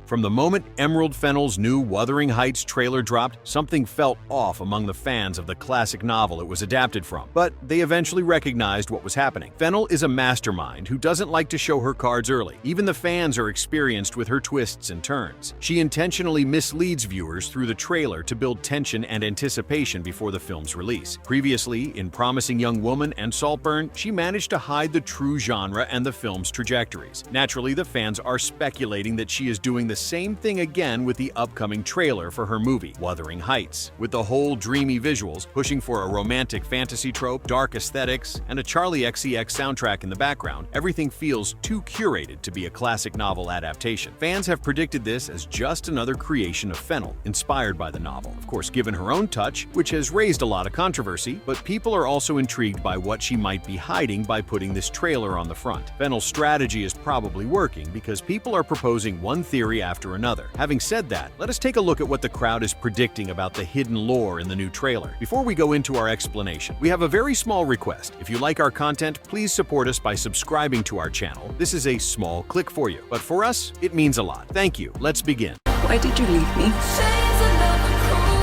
From the moment Emerald Fennell's new Wuthering Heights trailer dropped, something felt off among the fans of the classic novel it was adapted from. But they eventually recognized what was happening. Fennell is a mastermind who doesn't like to show her cards early. Even the fans are experienced with her twists and turns. She intentionally misleads viewers through the trailer to build tension and anticipation before the film's release. Previously, in Promising Young Woman and Saltburn, she managed to hide the true genre and the film's trajectories. Naturally, the fans are speculating that she is doing the same thing again with the upcoming trailer for her movie, Wuthering Heights. With the whole dreamy visuals, pushing for a romantic fantasy trope, dark aesthetics, and a Charlie XCX soundtrack in the background, everything feels too curated to be a classic novel adaptation. Fans have predicted this as just another creation of Fennell, inspired by the novel. Of course, given her own touch, which has raised a lot of controversy, but people are also intrigued by what she might be hiding by putting this trailer on the front. Fennell's strategy is probably working because people are proposing one theory after another. Having said that, let us take a look at what the crowd is predicting about the hidden lore in the new trailer. Before we go into our explanation, we have a very small request. If you like our content, please support us by subscribing to our channel. This is a small click for you, but for us, it means a lot. Thank you. Let's begin. Why did you leave me?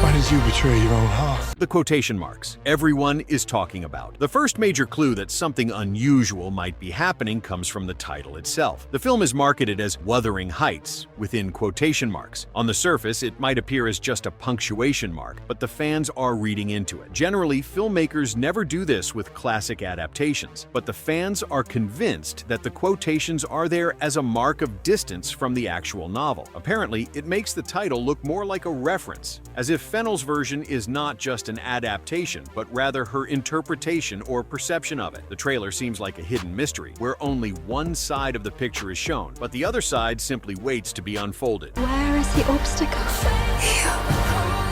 Why did you betray your own heart? The quotation marks everyone is talking about. The first major clue that something unusual might be happening comes from the title itself. The film is marketed as Wuthering Heights, within quotation marks. On the surface, it might appear as just a punctuation mark, but the fans are reading into it. Generally, filmmakers never do this with classic adaptations, but the fans are convinced that the quotations are there as a mark of distance from the actual novel. Apparently, it makes the title look more like a reference, as if Fennell's version is not just an adaptation, but rather her interpretation or perception of it. The trailer seems like a hidden mystery, where only one side of the picture is shown, but the other side simply waits to be unfolded. Where is the obstacle?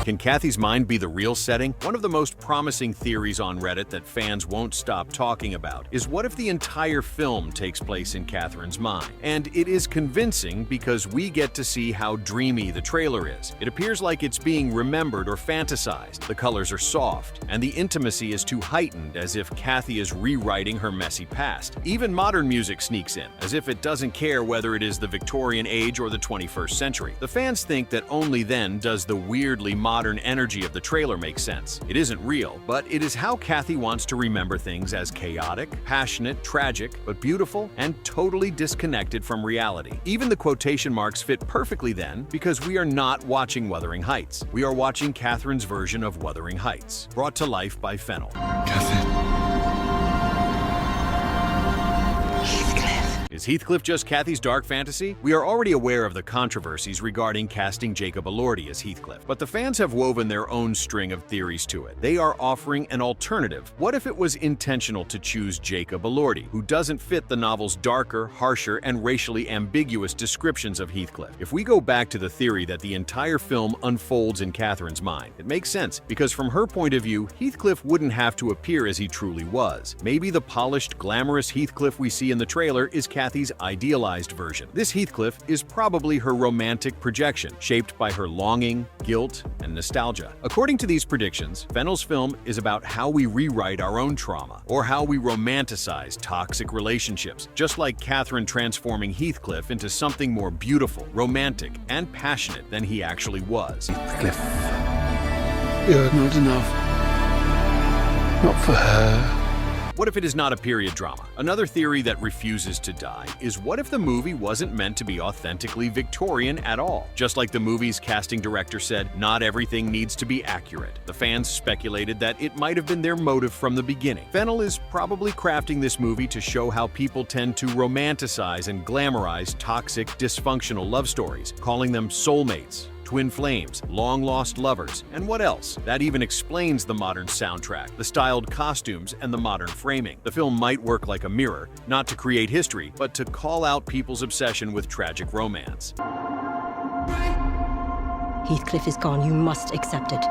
Can Cathy's mind be the real setting? One of the most promising theories on Reddit that fans won't stop talking about is what if the entire film takes place in Catherine's mind? And it is convincing because we get to see how dreamy the trailer is. It appears like it's being remembered or fantasized. The colors are soft, and the intimacy is too heightened, as if Cathy is rewriting her messy past. Even modern music sneaks in, as if it doesn't care whether it is the Victorian age or the 21st century. The fans think that only then does the weirdly modern energy of the trailer make sense. It isn't real, but it is how Cathy wants to remember things as chaotic, passionate, tragic, but beautiful and totally disconnected from reality. Even the quotation marks fit perfectly then, because we are not watching Wuthering Heights. We are watching Catherine's version of Wuthering Heights, brought to life by Fennel. Cathy. Is Heathcliff just Cathy's dark fantasy? We are already aware of the controversies regarding casting Jacob Elordi as Heathcliff, but the fans have woven their own string of theories to it. They are offering an alternative. What if it was intentional to choose Jacob Elordi, who doesn't fit the novel's darker, harsher, and racially ambiguous descriptions of Heathcliff? If we go back to the theory that the entire film unfolds in Catherine's mind, it makes sense, because from her point of view, Heathcliff wouldn't have to appear as he truly was. Maybe the polished, glamorous Heathcliff we see in the trailer is Cathy's idealized version. This Heathcliff is probably her romantic projection, shaped by her longing, guilt, and nostalgia. According to these predictions, Fennell's film is about how we rewrite our own trauma, or how we romanticize toxic relationships, just like Catherine transforming Heathcliff into something more beautiful, romantic, and passionate than he actually was. Heathcliff, you're not enough. Not for her. What if it is not a period drama? Another theory that refuses to die is, what if the movie wasn't meant to be authentically Victorian at all? Just like the movie's casting director said, not everything needs to be accurate. The fans speculated that it might have been their motive from the beginning. Fennell is probably crafting this movie to show how people tend to romanticize and glamorize toxic, dysfunctional love stories, calling them soulmates, twin flames, long-lost lovers, and what else? That even explains the modern soundtrack, the styled costumes, and the modern framing. The film might work like a mirror, not to create history, but to call out people's obsession with tragic romance. Heathcliff is gone. You must accept it.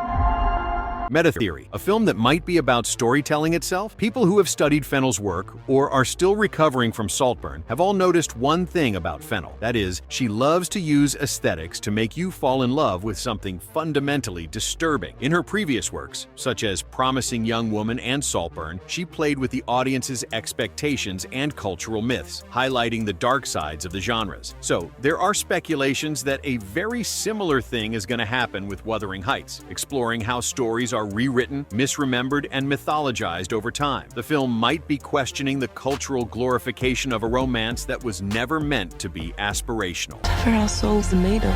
Meta theory, a film that might be about storytelling itself. People who have studied Fennell's work or are still recovering from Saltburn have all noticed one thing about Fennell. That is, she loves to use aesthetics to make you fall in love with something fundamentally disturbing. In her previous works, such as Promising Young Woman and Saltburn, she played with the audience's expectations and cultural myths, highlighting the dark sides of the genres. So, there are speculations that a very similar thing is going to happen with Wuthering Heights, exploring how stories are rewritten, misremembered, and mythologized over time. The film might be questioning the cultural glorification of a romance that was never meant to be aspirational. Whatever our souls are made of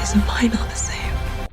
is mine are the same.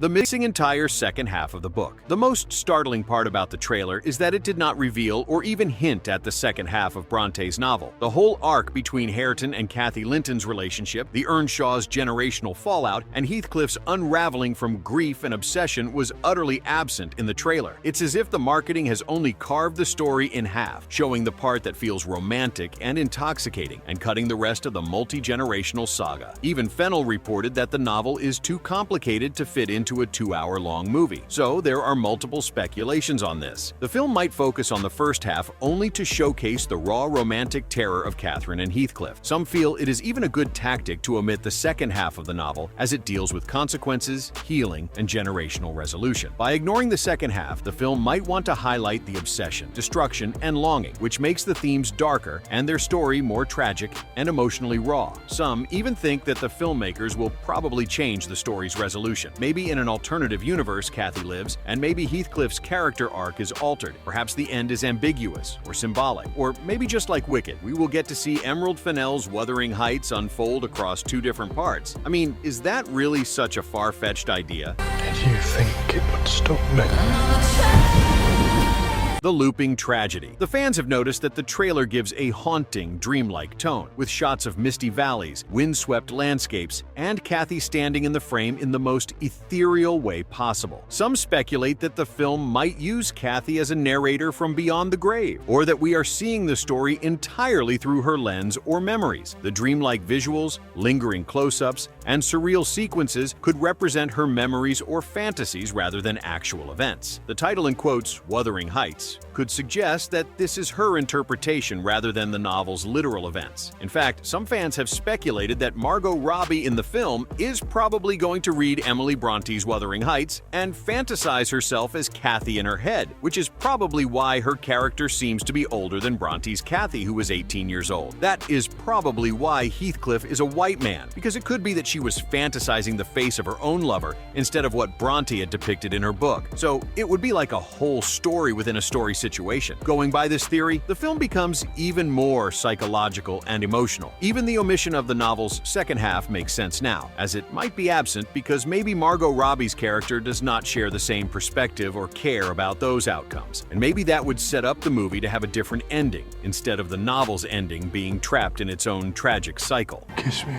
The missing entire second half of the book. The most startling part about the trailer is that it did not reveal or even hint at the second half of Bronte's novel. The whole arc between Hareton and Cathy Linton's relationship, the Earnshaw's generational fallout, and Heathcliff's unraveling from grief and obsession was utterly absent in the trailer. It's as if the marketing has only carved the story in half, showing the part that feels romantic and intoxicating, and cutting the rest of the multi-generational saga. Even Fennel reported that the novel is too complicated to fit into a 2-hour-long movie. So there are multiple speculations on this. The film might focus on the first half only to showcase the raw romantic terror of Catherine and Heathcliff. Some feel it is even a good tactic to omit the second half of the novel as it deals with consequences, healing, and generational resolution. By ignoring the second half, the film might want to highlight the obsession, destruction, and longing, which makes the themes darker and their story more tragic and emotionally raw. Some even think that the filmmakers will probably change the story's resolution. Maybe in an alternative universe Cathy lives, and maybe Heathcliff's character arc is altered. Perhaps the end is ambiguous or symbolic. Or maybe just like Wicked, we will get to see Emerald Fennell's Wuthering Heights unfold across 2 different parts. I mean, is that really such a far-fetched idea? Did you think it would stop me? The looping tragedy. The fans have noticed that the trailer gives a haunting, dreamlike tone, with shots of misty valleys, windswept landscapes, and Cathy standing in the frame in the most ethereal way possible. Some speculate that the film might use Cathy as a narrator from beyond the grave, or that we are seeing the story entirely through her lens or memories. The dreamlike visuals, lingering close-ups, and surreal sequences could represent her memories or fantasies rather than actual events. The title in quotes, Wuthering Heights, could suggest that this is her interpretation rather than the novel's literal events. In fact, some fans have speculated that Margot Robbie in the film is probably going to read Emily Bronte's Wuthering Heights and fantasize herself as Cathy in her head, which is probably why her character seems to be older than Bronte's Cathy, who was 18 years old. That is probably why Heathcliff is a white man, because it could be that she was fantasizing the face of her own lover instead of what Bronte had depicted in her book. So it would be like a whole story within a story situation. Going by this theory, the film becomes even more psychological and emotional. Even the omission of the novel's second half makes sense now, as it might be absent because maybe Margot Robbie's character does not share the same perspective or care about those outcomes. And maybe that would set up the movie to have a different ending, instead of the novel's ending being trapped in its own tragic cycle. Kiss me.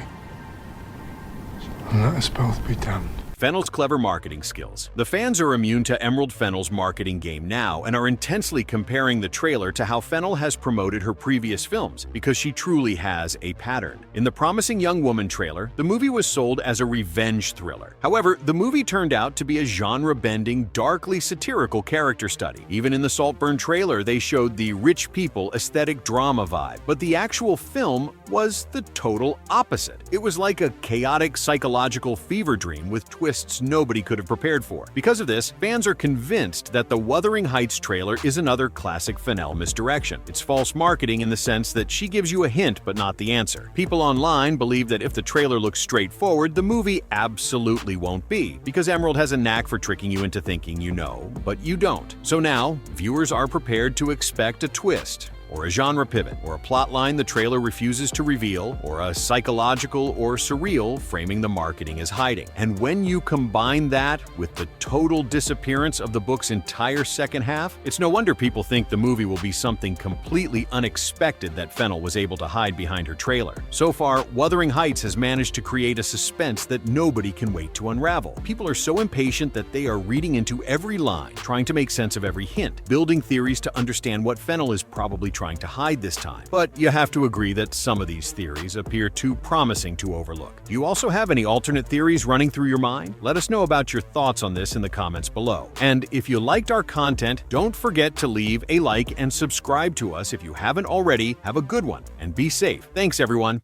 And let us both be damned. Fennell's clever marketing skills. The fans are immune to Emerald Fennell's marketing game now and are intensely comparing the trailer to how Fennell has promoted her previous films, because she truly has a pattern. In the Promising Young Woman trailer, the movie was sold as a revenge thriller. However, the movie turned out to be a genre-bending, darkly satirical character study. Even in the Saltburn trailer, they showed the rich people aesthetic drama vibe, but the actual film was the total opposite. It was like a chaotic psychological fever dream with twists nobody could have prepared for. Because of this, fans are convinced that the Wuthering Heights trailer is another classic Fennell misdirection. It's false marketing in the sense that she gives you a hint but not the answer. People online believe that if the trailer looks straightforward, the movie absolutely won't be, because Emerald has a knack for tricking you into thinking you know, but you don't. So now, viewers are prepared to expect a twist, or a genre pivot, or a plot line the trailer refuses to reveal, or a psychological or surreal framing the marketing is hiding. And when you combine that with the total disappearance of the book's entire second half, it's no wonder people think the movie will be something completely unexpected that Fennell was able to hide behind her trailer. So far, Wuthering Heights has managed to create a suspense that nobody can wait to unravel. People are so impatient that they are reading into every line, trying to make sense of every hint, building theories to understand what Fennell is probably trying to hide this time. But you have to agree that some of these theories appear too promising to overlook. Do you also have any alternate theories running through your mind? Let us know about your thoughts on this in the comments below. And if you liked our content, don't forget to leave a like and subscribe to us if you haven't already. Have a good one and be safe. Thanks, everyone.